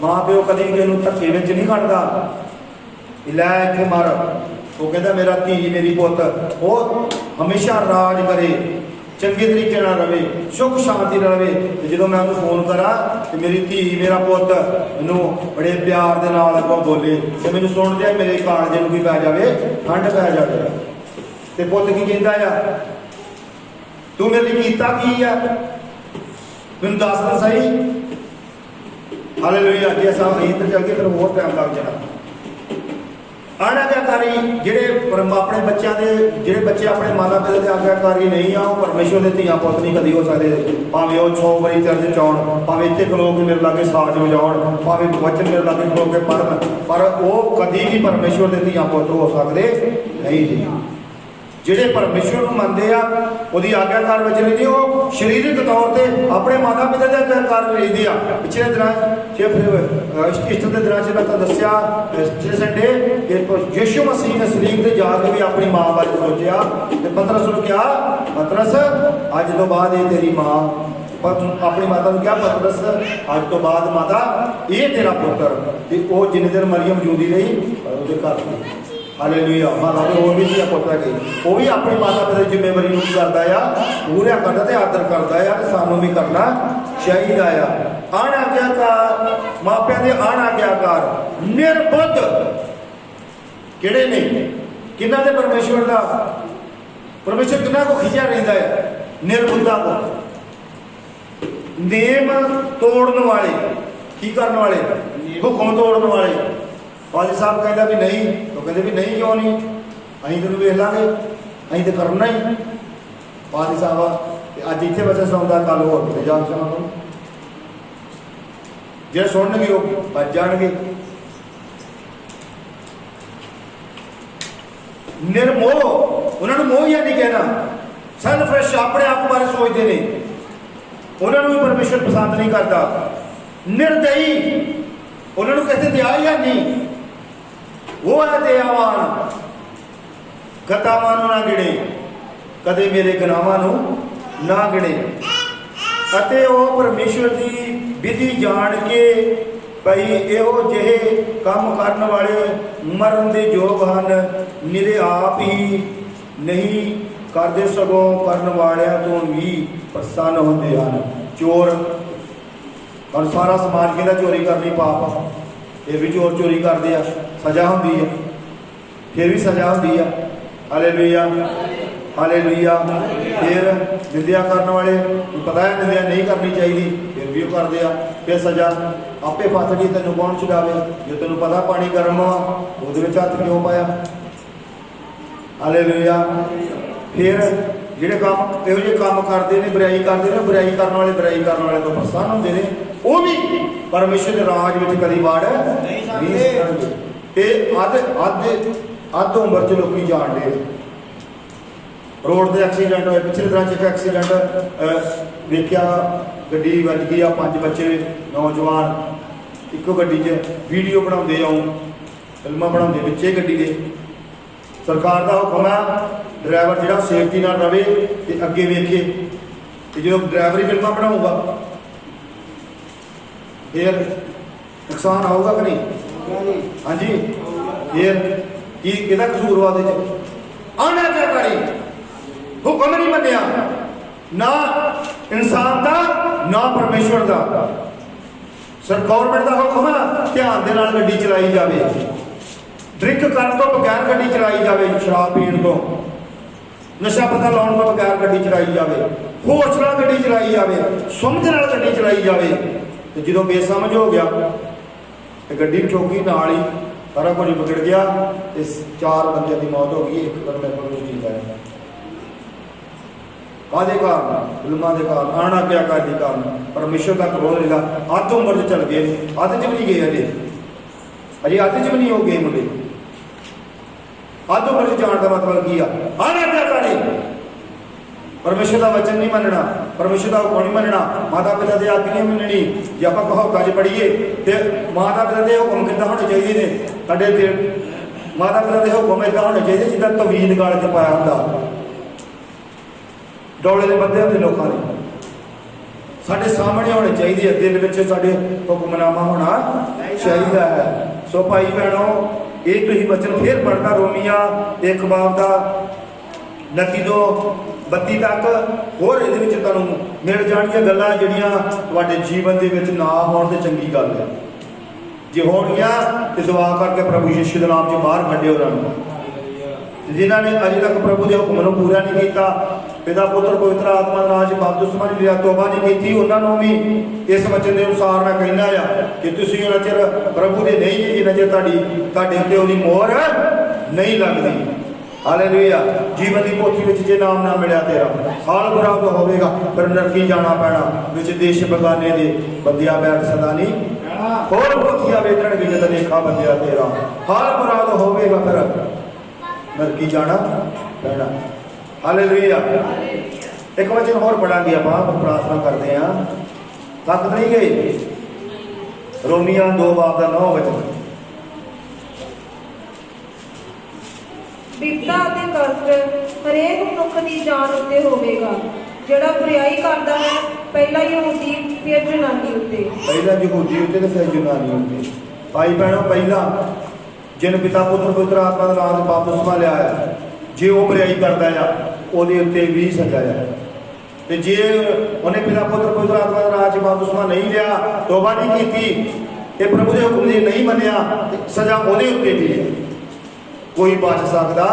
[SPEAKER 1] ਮਾਂ ਪਿਓ ਕਦੀ ਕਿਸੇ ਨੂੰ ਧੱਕੇ ਵਿੱਚ ਨਹੀਂ ਕੱਢਦਾ, ਲੈ ਇੱਥੇ ਮਰ। ਉਹ ਕਹਿੰਦਾ ਮੇਰਾ ਧੀ ਮੇਰੀ ਪੁੱਤ ਉਹ ਹਮੇਸ਼ਾ ਰਾਜ ਕਰੇ, ਚੰਗੇ ਤਰੀਕੇ ਨਾਲ ਰਵੇ, ਸੁੱਖ ਸ਼ਾਂਤੀ ਨਾਲ ਰਵੇ। ਤੇ ਜਦੋਂ ਮੈਂ ਉਹਨੂੰ ਫੋਨ ਕਰਾਂ ਤੇ ਮੇਰੀ ਧੀ ਮੇਰਾ ਪੁੱਤ ਮੈਨੂੰ ਬੜੇ ਪਿਆਰ ਦੇ ਨਾਲ ਅੱਗੋਂ ਬੋਲੇ ਤੇ ਮੈਨੂੰ ਸੁਣ ਦਿਆ ਮੇਰੇ ਕਾਲਜੇ ਨੂੰ ਵੀ ਪੈ ਜਾਵੇ, ਠੰਡ ਪੈ ਜਾਵੇ। ਤੇ ਪੁੱਤ ਕੀ ਕਹਿੰਦਾ ਆ? ਤੂੰ ਮੇਰੇ ਲਈ ਕੀਤਾ ਕੀ ਆ? ਮੈਨੂੰ ਦੱਸ ਤਾਂ ਸਹੀ। ਹਾਲੇਲੂਇਆ। ਜੇ ਅਸਾਂ ਨਹੀਂ ਤਾਂ ਚੱਲ ਕੇ ਫਿਰ ਹੋਰ ਟਾਈਮ ਲੱਗ ਜਾਣਾ। ਅਣਆਗਿਆਕਾਰੀ ਜਿਹੜੇ ਆਪਣੇ ਬੱਚਿਆਂ ਦੇ, ਜਿਹੜੇ ਬੱਚੇ ਆਪਣੇ ਮਾਤਾ ਪਿਤਾ ਦੇ ਆਗਿਆਕਾਰੀ ਨਹੀਂ ਆ, ਉਹ ਪਰਮੇਸ਼ਵਰ ਦੇ ਧੀਆਂ ਪੁੱਤ ਨਹੀਂ ਕਦੀ ਹੋ ਸਕਦੇ। ਭਾਵੇਂ ਉਹ 100 ਵਾਰੀ ਚਰਚ ਚਾਉਣ, ਭਾਵੇਂ ਇੱਥੇ ਖਲੋ ਕੇ ਮੇਰੇ ਲਾਗੇ ਸਾਜ਼ ਵਜਾਉਣ, ਭਾਵੇਂ ਵਚਨ ਮੇਰੇ ਲਾਗੇ ਖਲੋ ਕੇ ਪੜ੍ਹਨ, ਪਰ ਉਹ ਕਦੀ ਵੀ ਪਰਮੇਸ਼ਵਰ ਦੇ ਧੀਆਂ ਪੁੱਤ ਹੋ ਸਕਦੇ ਨਹੀਂ ਜੀ। ਜਿਹੜੇ ਪਰਮੇਸ਼ਵਰ ਨੂੰ ਮੰਨਦੇ ਆ, ਉਹਦੀ ਆਗਿਆਕਾਰ ਵਿੱਚ ਰਹਿੰਦੇ, ਉਹ ਸਰੀਰਕ ਤੌਰ ਤੇ ਆਪਣੇ ਮਾਤਾ ਪਿਤਾ ਦੇ ਆਗਿਆਕਾਰ ਰਹਿੰਦੇ ਆ। ਪਿਛਲੇ ਦਿਨਾਂ ਈਸਟਰ ਦੇ ਦਿਨਾਂ 'ਚ ਮੈਂ ਤੁਹਾਨੂੰ ਦੱਸਿਆ ਪਿਛਲੇ ਸੰਡੇ ਕਿ ਯਿਸੂ ਮਸੀਹ ਨੇ ਸਲੀਬ ਤੇ ਜਾ ਕੇ ਵੀ ਆਪਣੀ ਮਾਂ ਬਾਰੇ ਸੋਚਿਆ ਤੇ ਪਤਰਸ ਨੂੰ ਕਿਹਾ, ਪਤਰਸ ਅੱਜ ਤੋਂ ਬਾਅਦ ਇਹ ਤੇਰੀ ਮਾਂ। ਆਪਣੀ ਮਾਤਾ ਨੂੰ ਕਿਹਾ, ਪਤਰਸ ਅੱਜ ਤੋਂ ਬਾਅਦ ਮਾਤਾ ਇਹ ਤੇਰਾ ਪੁੱਤਰ। ਤੇ ਉਹ ਜਿੰਨੇ ਦਿਨ ਮਰੀਮ ਜਿਉਂਦੀ ਰਹੀ ਉਹਦੇ ਘਰ ਹਾਲੇਲੂਇਆ। ਹਾਲਾਂਕਿ ਹੋਰ ਵੀ ਧੀਆਂ ਪੁੱਤ ਹੈਗੇ, ਉਹ ਵੀ ਆਪਣੀ ਮਾਤਾ ਪਿਤਾ ਦੀ ਜ਼ਿੰਮੇਵਾਰੀ ਨੂੰ ਕੀ ਕਰਦਾ ਆ? ਪੂਰਾ ਕਰਦਾ ਤੇ ਆਦਰ ਕਰਦਾ ਆ। ਤੇ ਸਾਨੂੰ ਵੀ ਕਰਨਾ ਚਾਹੀਦਾ ਆ। ਅਣਆਗਿਆਕਾਰ ਮਾਪਿਆਂ ਦੇ ਅਣਆਗਿਆਕਾਰ ਨਿਰਬੁੱਧ ਕਿਹੜੇ ਨੇ? ਕਿਹਨਾਂ ਦੇ? ਪਰਮੇਸ਼ਵਰ ਦਾ। ਪਰਮੇਸ਼ਵਰ ਕਿਹਨਾਂ ਕੋ ਖਿਜਿਆ ਰਹਿੰਦਾ ਹੈ? ਨਿਰਬੁੱਧਾਂ ਕੋ। ਨੇਮ ਤੋੜਨ ਵਾਲੇ, ਕੀ ਕਰਨ ਵਾਲੇ? ਹੁਕਮ ਤੋੜਨ ਵਾਲੇ। ਫਾਜ਼ਲ ਸਾਹਿਬ ਕਹਿੰਦਾ ਵੀ ਨਹੀਂ, ਉਹ ਕਹਿੰਦੇ ਵੀ ਨਹੀਂ, ਕਿਉਂ ਨਹੀਂ? ਅਸੀਂ ਤੈਨੂੰ ਵੇਖ ਲਾਂਗੇ, ਅਸੀਂ ਤੇ ਕਰਨਾ ਹੀ। ਫਾਜ਼ਲ ਸਾਹਿਬ ਤੇ ਅੱਜ ਇੱਥੇ ਬੱਚਾ ਸੁਣਦਾ, ਕੱਲ ਹੋਰ ਕਿਤੇ ਜਾ ਕੇ ਸੁਣਾਉਣਾ। ਜੇ ਸੁਣਨਗੇ ਉਹ ਭੱਜ ਜਾਣਗੇ। ਨਿਰਮੋਹ, ਉਹਨਾਂ ਨੂੰ ਮੋਹ ਜਾਂ ਨਹੀਂ ਕਹਿਣਾ। ਸੈਲਫਿਸ਼, ਆਪਣੇ ਆਪ ਬਾਰੇ ਸੋਚਦੇ ਨੇ, ਉਹਨਾਂ ਨੂੰ ਵੀ ਪਰਮੇਸ਼ਰ ਪਸੰਦ ਨਹੀਂ ਕਰਦਾ। ਨਿਰਦਈ, ਉਹਨਾਂ ਨੂੰ ਕਹਿੰਦੇ ਦਇਆ ਜਾਂ ਨਹੀਂ। ਉਹ ਹੈ ਦਇਆਵਾਨ, ਗਤਾਵਾਂ ਨੂੰ ਨਾ ਗਿਣੇ, ਕਦੇ ਮੇਰੇ ਗੁਨਾਹਾਂ ਨੂੰ ਨਾ ਗਿਣੇ। ਅਤੇ ਉਹ ਪਰਮੇਸ਼ਵਰ ਦੀ ਵਿਧੀ ਜਾਣ ਕੇ ਭਈ ਇਹੋ ਜਿਹੇ ਕੰਮ ਕਰਨ ਵਾਲੇ ਮਰਨ ਦੇ ਯੋਗ ਹਨ। ਨਿਰੇ ਆਪ ਹੀ ਨਹੀਂ ਕਰਦੇ, ਸਗੋਂ ਕਰਨ ਵਾਲਿਆਂ ਤੋਂ ਵੀ ਪ੍ਰਸੰਨ ਹੁੰਦੇ ਹਨ। ਚੋਰ, ਔਰ ਸਾਰਾ ਸਮਾਜ ਕਹਿੰਦਾ ਚੋਰੀ ਕਰਨੀ ਪਾਪ, ਇਹ ਵੀ ਚੋਰ ਚੋਰੀ ਕਰਦੇ ਆ, ਸਜ਼ਾ ਹੁੰਦੀ ਹੈ, ਫਿਰ ਵੀ ਸਜ਼ਾ ਹੁੰਦੀ ਆ। Hallelujah, hallelujah. ਫਿਰ ਨਿੰਦਿਆ ਕਰਨ ਵਾਲੇ ਨੂੰ ਪਤਾ ਹੈ ਨਿੰਦਿਆ ਨਹੀਂ ਕਰਨੀ ਚਾਹੀਦੀ, ਫਿਰ ਵੀ ਉਹ ਕਰਦੇ ਆ, ਫਿਰ ਸਜ਼ਾ। ਆਪੇ ਫਸ ਗਈ, ਤੈਨੂੰ ਕੌਣ ਛੁਡਾਵੇ? ਜੇ ਤੈਨੂੰ ਪਤਾ ਪਾਣੀ ਗਰਮ ਆ, ਉਹਦੇ ਵਿੱਚ ਹੱਥ ਕਿਉਂ ਪਾਇਆ? ਹਾਲੇਲੂਇਆ। ਫਿਰ ਜਿਹੜੇ ਕੰਮ ਇਹੋ ਜਿਹੇ ਕੰਮ ਕਰਦੇ ਨੇ, ਬੁਰਾਈ ਕਰਦੇ ਨੇ, ਬੁਰਾਈ ਕਰਨ ਵਾਲੇ ਤੋਂ ਪ੍ਰਸੰਨ ਹੁੰਦੇ ਨੇ, ਉਹ ਵੀ ਪਰਮੇਸ਼ਰ ਦੇ ਰਾਜ ਵਿੱਚ ਕਦੀ ਵਾੜ ਨਹੀਂ ਸਕਣਗੇ। ਤੇ ਅੱਧ ਅੱਧ ਉਮਰ 'ਚ ਲੋਕੀ ਜਾਣ ਡੇ ਰੋਡ ਤੇ ਐਕਸੀਡੈਂਟ ਹੋਏ। ਪਿਛਲੇ ਦਿਨਾਂ 'ਚ ਇੱਕ ਐਕਸੀਡੈਂਟ ਵੇਖਿਆ, ਗੱਡੀ ਵੱਜ ਗਈ ਆ, 5 ਬੱਚੇ ਨੌਜਵਾਨ ਇੱਕੋ ਗੱਡੀ 'ਚ ਵੀਡੀਓ ਬਣਾਉਂਦੇ ਆਉਂ, ਫਿਲਮਾਂ ਬਣਾਉਂਦੇ ਵਿੱਚੇ ਗੱਡੀ ਦੇ। ਸਰਕਾਰ ਦਾ ਹੁਕਮ ਹੈ ਡਰਾਈਵਰ ਜਿਹੜਾ ਸੇਫਟੀ ਨਾਲ ਰਵੇ ਤੇ ਅੱਗੇ ਵੇਖੇ, ਤੇ ਜਦੋਂ ਡਰਾਈਵਰ ਹੀ ਫਿਲਮਾਂ ਬਣਾਊਗਾ ਫਿਰ ਨੁਕਸਾਨ ਆਊਗਾ ਕਿ ਨਹੀਂ? ਹਾਂਜੀ, ਫਿਰ ਕੀ ਕਿਹਦਾ ਕਸੂਰ ਵਾ ਉਹਦੇ 'ਚ? ਆਨਾਕਾਰੀ ਹੁਕਮ ਨਹੀਂ ਮੰਨਿਆ, ਨਾ ਇਨਸਾਨ ਦਾ ਨਾ ਪਰਮੇਸ਼ਵਰ ਦਾ। ਸਰ ਗਵਰਨਮੈਂਟ ਦਾ ਹੁਕਮ ਹੈ ਧਿਆਨ ਦੇ ਨਾਲ ਗੱਡੀ ਚਲਾਈ ਜਾਵੇ, ਡਰਿੰਕ ਕਰਨ ਤੋਂ ਬਗੈਰ ਗੱਡੀ ਚਲਾਈ ਜਾਵੇ, ਸ਼ਰਾਬ ਪੀਣ ਤੋਂ, ਨਸ਼ਾ ਪਤਾ ਲਾਉਣ ਤੋਂ ਬਗੈਰ ਗੱਡੀ ਚਲਾਈ ਜਾਵੇ, ਹੋਸ਼ ਨਾਲ ਗੱਡੀ ਚਲਾਈ ਜਾਵੇ, ਸਮਝ ਨਾਲ ਗੱਡੀ ਚਲਾਈ ਜਾਵੇ। ਤੇ ਜਦੋਂ ਬੇਸਮਝ ਹੋ ਗਿਆ ਤੇ ਗੱਡੀ ਠੋਕੀ, ਨਾਲ ਹੀ ਸਾਰਾ ਕੁਝ ਵਿਗੜ ਗਿਆ ਤੇ 4 ਬੰਦਿਆਂ ਦੀ ਮੌਤ ਹੋ ਗਈ। ਇੱਕ ਬੰਦਾ ਕੋਲ ਜਿੰਦਾ ਹੈ। ਕਾਹਦੇ ਕਾਰਨ? ਫਿਲਮਾਂ ਦੇ ਕਾਰਨ, ਆਨਾਕਾਰੀ ਦੇ ਕਾਰਨ। ਪਰਮੇਸ਼ਰ ਦਾ ਕਰੋਧ ਹੈਗਾ। ਅੱਧ ਉਮਰ 'ਚ ਚੱਲ ਗਏ, ਅੱਧ 'ਚ ਵੀ ਨਹੀਂ ਗਏ ਅਜੇ ਅੱਧ 'ਚ ਵੀ ਨਹੀਂ ਹੋ ਗਏ ਮੁੰਡੇ। ਅੱਧ ਉਮਰ 'ਚ ਜਾਣ ਦਾ ਮਤਲਬ ਕੀ ਆ? ਆਨਾਕਾਰੀ। ਪਰਮੇਸ਼ਰ ਦਾ ਵਚਨ ਨਹੀਂ ਮੰਨਣਾ, ਪਰਮੇਸ਼ਰ ਦਾ ਹੁਕਮ ਨਹੀਂ ਮੰਨਣਾ, ਮਾਤਾ ਪਿਤਾ ਦੀ ਆਗਿਆ ਨਹੀਂ ਮੰਨਣੀ। ਜੇ ਆਪਾਂ ਕਹਾਵਤਾਂ 'ਚ ਪੜ੍ਹੀਏ ਤੇ ਮਾਤਾ ਪਿਤਾ ਦੇ ਹੁਕਮ ਕਿੱਦਾਂ ਹੋਣੇ ਚਾਹੀਦੇ ਨੇ? ਸਾਡੇ ਦਿਲ ਮਾਤਾ ਪਿਤਾ ਦੇ ਹੁਕਮ ਇੱਦਾਂ ਹੋਣੇ ਚਾਹੀਦੇ ਜਿੱਦਾਂ ਤਵੀਜ਼ ਗਲ 'ਚ ਪਾਇਆ ਹੁੰਦਾ, ਡੋਲੇ ਦੇ ਬੰਦੇ ਹੁੰਦੇ ਲੋਕਾਂ ਦੇ। ਸਾਡੇ ਸਾਹਮਣੇ ਹੋਣੇ ਚਾਹੀਦੇ, ਦਿਲ ਵਿੱਚ ਸਾਡੇ ਹੁਕਮਨਾਮਾ ਹੋਣਾ ਚਾਹੀਦਾ ਹੈ। ਸੋ ਭਾਈ ਭੈਣੋ, ਇਹ ਤੁਸੀਂ ਵਚਨ ਫੇਰ ਪੜ੍ਹਨਾ, ਰੋਮੀਆਂ 1 ਬਾਬ ਦਾ 29 ਤੋਂ 32 ਤੱਕ। ਹੋਰ ਇਹਦੇ ਵਿੱਚ ਤੁਹਾਨੂੰ ਮਿਲ ਜਾਣਗੀਆਂ ਗੱਲਾਂ ਜਿਹੜੀਆਂ ਤੁਹਾਡੇ ਜੀਵਨ ਦੇ ਵਿੱਚ ਨਾ ਹੋਣ ਤੇ ਚੰਗੀ ਗੱਲ ਹੈ। ਜੇ ਹੋਣਗੀਆਂ ਤੇ ਦੁਆ ਕਰਕੇ ਪ੍ਰਭੂ ਯਿਸੂ ਦੇ ਨਾਮ 'ਚ ਬਾਹਰ ਕੱਢਿਓ ਉਹਨਾਂ ਨੂੰ। ਜਿਨ੍ਹਾਂ ਨੇ ਅਜੇ ਤੱਕ ਪ੍ਰਭੂ ਦੇ ਹੁਕਮ ਨੂੰ ਪੂਰਾ ਨਹੀਂ ਕੀਤਾ, ਪਿਤਾ ਪੁੱਤਰ ਪਵਿੱਤਰ ਆਤਮਾ ਦੇ ਨਾਮ 'ਚ ਬਪਤਿਸਮਾ ਨਹੀਂ ਲਿਆ, ਤੋਬਾ ਨਹੀਂ ਕੀਤੀ, ਉਹਨਾਂ ਨੂੰ ਵੀ ਇਸ ਵਚਨ ਦੇ ਅਨੁਸਾਰ ਮੈਂ ਕਹਿੰਦਾ ਆ ਕਿ ਤੁਸੀਂ ਉਹਨਾਂ ਚਿਰ ਪ੍ਰਭੂ ਦੇ ਨਹੀਂ ਜੀ, ਜਿੰਨਾ ਚਿਰ ਤੁਹਾਡੇ ਉੱਤੇ ਉਹਦੀ ਮੋਹਰ ਨਹੀਂ ਲੱਗਦੀ। ਹਾਲੇਲੂਇਆ। ਜੀਵਨ ਦੀ ਪੋਥੀ ਵਿੱਚ ਜੇ ਨਾਮ ਨਾ ਮਿਲਿਆ ਤੇਰਾ, ਹਾਲ ਬਰਾਬ ਹੋਵੇਗਾ, ਫਿਰ ਨਰਕੀ ਜਾਣਾ ਪੈਣਾ, ਵਿੱਚ ਦੇਸ਼ ਬਗਾਨੇ ਦੇ ਬੰਦਿਆ ਬੈਠ ਸਦਾ ਨਹੀਂ, ਹੋਰ ਪੋਥੀਆਂ ਵੇਚਣਗੇ ਜਦ ਲੇਖਾ ਬੰਦਿਆ ਤੇਰਾ, ਹਾਲ ਬਰਾਬ ਹੋਵੇਗਾ, ਫਿਰ ਨਰਕੀ ਜਾਣਾ ਪੈਣਾ। ਹਾਲੇਲੂਇਆ। ਇੱਕ ਵਚਨ ਹੋਰ ਪੜਾਂਗੇ, ਆਪਾਂ ਪ੍ਰਾਰਥਨਾ ਕਰਦੇ ਹਾਂ। ਥੱਕ ਨਹੀਂ ਗਏ? ਰੋਮੀਆਂ 2 ਬਾਬ ਦਾ 9 ਵਚਨ।
[SPEAKER 2] ਬਿਪਤਾ ਅਤੇ ਕਸ਼ਟ ਹਰੇਕ ਮਨੁੱਖ ਦੀ ਜਾਨ ਉੱਤੇ ਹੋਵੇਗਾ। ਜਿਹੜਾ ਬੁਰਾਈ ਕਰਦਾ ਹੈ, ਪਹਿਲਾਂ ਯਹੂਦੀ ਫਿਰ ਯੂਨਾਨੀ ਉੱਤੇ।
[SPEAKER 1] ਪਹਿਲਾਂ ਯਹੂਦੀ ਉੱਤੇ ਤੇ ਫਿਰ ਯੂਨਾਨੀ ਉੱਤੇ। ਭਾਈ ਭੈਣੋ, ਪਹਿਲਾਂ ਜਿਹਨੂੰ ਪਿਤਾ ਪੁੱਤਰ ਪਵਿੱਤਰ ਆਤਮਾ ਦੇ ਨਾਮ ਦੇ ਬਪਤਿਸਮਾ ਲਿਆ ਹੈ, ਜੇ ਉਹ ਬੁਰਾਈ ਕਰਦਾ ਆ ਉਹਦੇ ਉੱਤੇ ਵੀ ਸਜ਼ਾ ਆ। ਤੇ ਜੇ ਉਹਨੇ ਪਿਤਾ ਪੁੱਤਰ ਪਵਿੱਤਰ ਆਤਮਾ ਦੇ ਨਾਮ 'ਚ ਬਪਤਿਸਮਾ ਨਹੀਂ ਲਿਆ, ਤੋਬਾ ਨਹੀਂ ਕੀਤੀ ਤੇ ਪ੍ਰਭੂ ਦੇ ਹੁਕਮ ਦੀ ਨਹੀਂ ਮੰਨਿਆ, ਤੇ ਸਜ਼ਾ ਉਹਦੇ ਉੱਤੇ ਵੀ ਹੈ। ਕੋਈ ਬਚ ਸਕਦਾ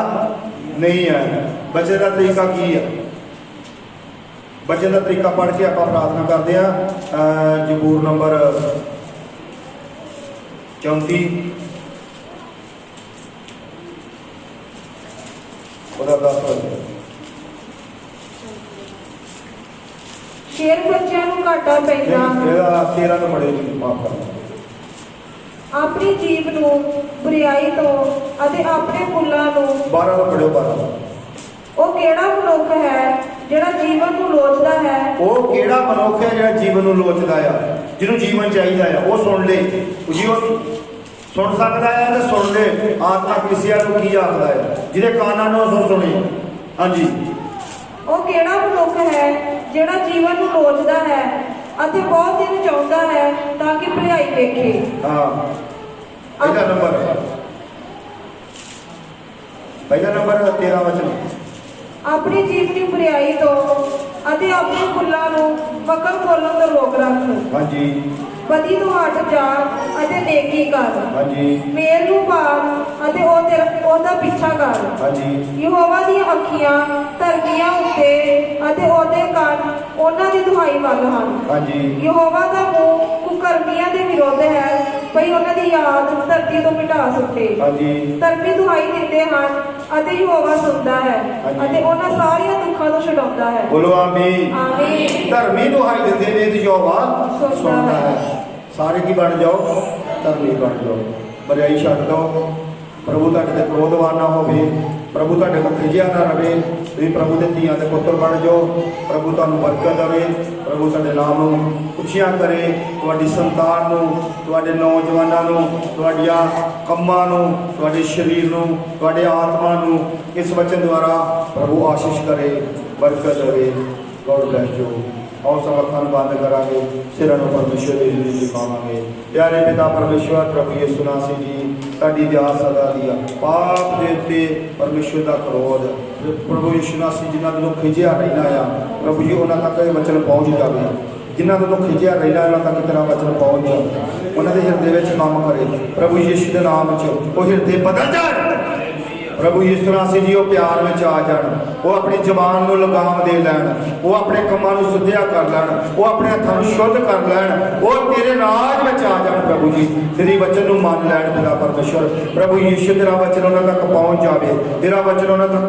[SPEAKER 1] ਨਹੀਂ ਹੈ। ਬਚਣ ਦਾ ਤਰੀਕਾ ਕੀ ਹੈ? ਬਚਣ ਦਾ ਤਰੀਕਾ ਪੜ੍ਹ ਕੇ ਆਪਾਂ ਪ੍ਰਾਰਥਨਾ ਕਰਦੇ ਹਾਂ। ਜ਼ਬੂਰ ਨੰਬਰ 34 ਉਹਦਾ 10
[SPEAKER 2] ਸ਼ੇਰ ਬੱਚਿਆਂ ਨੂੰ ਘਾਟਾ ਪੈਂਦਾ,
[SPEAKER 1] ਇਹਦਾ 13 ਨੂੰ ਪੜ੍ਹੇ ਜੀ, ਮਾਫ ਕਰਨਾ।
[SPEAKER 2] ਆਪਣੀ ਜੀਭ ਨੂੰ ਬੁਰਾਈ ਤੋਂ ਅਤੇ ਆਪਣੇ ਫੁੱਲਾਂ ਨੂੰ
[SPEAKER 1] 12 ਨੂੰ ਪੜ੍ਹੋ। 12
[SPEAKER 2] ਉਹ ਕਿਹੜਾ ਮਨੁੱਖ ਹੈ ਜਿਹੜਾ ਜੀਵਨ ਨੂੰ ਲੋਚਦਾ ਹੈ?
[SPEAKER 1] ਉਹ ਕਿਹੜਾ ਮਨੁੱਖ ਹੈ ਜਿਹੜਾ ਜੀਵਨ ਨੂੰ ਲੋਚਦਾ ਆ, ਜਿਹਨੂੰ ਜੀਵਨ ਚਾਹੀਦਾ ਆ? ਉਹ ਸੁਣ ਲੈ, ਜੀ ਉਹ ਸੁਣ ਸਕਦਾ ਹੈ ਤੇ ਸੁਣ ਲੈ। ਆਤਮਾ ਕਲੀਸਿਆ ਨੂੰ ਕੀ ਆਖਦਾ ਹੈ? ਜਿਹਦੇ ਕਾਨਾਂ ਨੂੰ ਸੋ ਸੁਣੇ। ਹਾਂਜੀ।
[SPEAKER 2] ਉਹ ਕਿਹੜਾ ਮਨੁੱਖ ਹੈ ਜਿਹੜਾ ਜੀਵਨ ਨੂੰ ਲੋਚਦਾ ਹੈ ਅਤੇ ਬਹੁਤ ਦਿਨ ਚਾਹੁੰਦਾ ਹੈ ਤਾਂ ਕਿ ਭਲਾਈ ਵੇਖੇ।
[SPEAKER 1] ਹਾਂ, ਪਹਿਲਾ ਨੰਬਰ 13 ਵਚਨ।
[SPEAKER 2] ਆਪਣੀ ਜੀਵਨੀ ਬੁਰਾਈ ਤੋਂ ਅਤੇ ਆਪਣੇ ਫੁੱਲਾਂ ਨੂੰ ਵਕਰ ਬੋਲਣ ਤੋਂ ਰੋਕ ਰੱਖ।
[SPEAKER 1] ਹਾਂਜੀ।
[SPEAKER 2] ਬਦੀ ਤੋਂ ਹਟ ਜਾ ਅਤੇ ਨੇਕੀ ਕਰ।
[SPEAKER 1] ਹਾਂਜੀ।
[SPEAKER 2] ਮੇਲ ਨੂੰ ਪਾਰ ਅਤੇ ਉਹਦਾ ਪਿੱਛਾ ਕਰ।
[SPEAKER 1] ਹਾਂਜੀ।
[SPEAKER 2] ਯਹੋਵਾ ਦੀਆਂ ਅੱਖੀਆਂ ਧਰਤੀਆਂ ਉੱਤੇ ਅਤੇ ਉਹਦੇ ਕੰਨ ਉਹਨਾਂ ਦੀ ਦੁਹਾਈ ਵੱਲ ਹਨ।
[SPEAKER 1] ਹਾਂਜੀ।
[SPEAKER 2] ਯਹੋਵਾ ਦਾ ਮੂੰਹ ਕੁਕਰਮੀਆਂ ਦੇ ਵਿਰੁੱਧ ਹੈ, ਭਈ ਉਹਨਾਂ ਦੀ ਯਾਦ ਧਰਤੀ ਤੋਂ ਮਿਟਾ ਸੁੱਟੇ।
[SPEAKER 1] ਹਾਂਜੀ।
[SPEAKER 2] ਧਰਮੀ ਦੁਹਾਈ ਦਿੰਦੇ ਹਨ ਅਤੇ ਯਹੋਵਾ ਸੁਣਦਾ ਹੈ ਅਤੇ ਉਹਨਾਂ ਸਾਰੀਆਂ ਦੁੱਖਾਂ ਤੋਂ ਛਡਾਉਂਦਾ ਹੈ।
[SPEAKER 1] ਬੋਲੋ ਆਮੀਨ।
[SPEAKER 2] ਆਮੀਨ।
[SPEAKER 1] ਧਰਮੀ ਦੁਹਾਈ ਦਿੰਦੇ ਨੇ ਤੇ ਯਹੋਵਾ ਸੁਣਦਾ ਹੈ। ਸਾਰੇ ਕੀ ਬਣ ਜਾਓ? ਧਰਮੀ ਬਣ ਜਾਓ, ਬੁਰਾਈ ਛੱਡ ਦਿਓ, प्रभु तुहाडे ते क्रोधवान ना होवे, प्रभु तुहाडे कोल खिजिया ना रहे। तुसीं प्रभु दे धीआं ते पुत्तर बन जाओ। प्रभु तुहानूं बरकत देवे, प्रभु तुहाडे नाम नूं ਉੱਚੀਆਂ करे, तुहाडी संतान नूं, तुहाडे नौजवानां नूं, तुहाडीਆਂ ਕੰਮਾਂ ਨੂੰ, तुहाडे शरीर नूं, तुहाडे आत्मा नूं इस वचन द्वारा प्रभु आशीष करे, बरकत देवे। God bless you. और सब अखां बंद करांगे, सिरां नूं परमेश्वर ਦੀ ਜ਼ਿੰਦਗੀ ਦਿਖਾਵਾਂਗੇ। प्यारे पिता परमेश्वर प्रभु यीशु मसीह जी, साडी दया सदा दी पाप दे उत्ते परमेश्वर दा क्रोध प्रभु यीशु मसीह जिन्हां ਤੋਂ ਖਿਜਿਆ ਰਹਿਣਾ ਆ प्रभु जी उन्हां तक ਇਹ वचन पहुंच जावे। जिन्हां ਤੋਂ ਖਿਜਿਆ ਰਹਿਣਾ उन्हां तक तेरा वचन पहुंच जावे, उन्हां ਦੇ ਹਿਰਦੇ ਵਿੱਚ ਕੰਮ करे प्रभु यीशु ਦੇ नाम ਵਿੱਚ ਉਹ ਹਿਰਦੇ बदल जाण। प्रभु यीशु मसीह जी वो प्यार में आ जान, वो अपनी जबान को लगाम दे लैन, वो अपने कामों को सुधिया कर लैन, वो अपने हथों को शुद्ध कर लैन, वो तेरे राज में आ जान। प्रभु जी तेरी वचन को मान लैन तेरा परमेश्वर। प्रभु यीशु तेरा वचन उन्होंने तक पहुँच जाए, तेरा वचन उन्होंने तक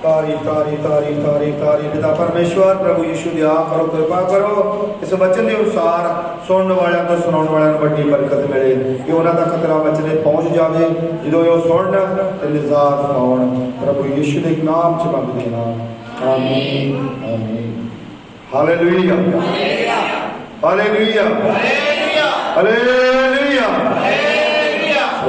[SPEAKER 1] तारी तारी तारी तारी तारी पिता परमेश्वर प्रभु यीशु दया करो, कृपा करो, इस वचन के अनुसार सुनने वालों को सुनाने वालों को बड़ी बरकत मिले कि उन्होंने तक तेरा वचन पहुँच जाए, जो वो सुन तो निजात पाउन। प्रभु यीशु के नाम च मंगते हैं, आमीन आमीन। Hallelujah hallelujah hallelujah hallelujah.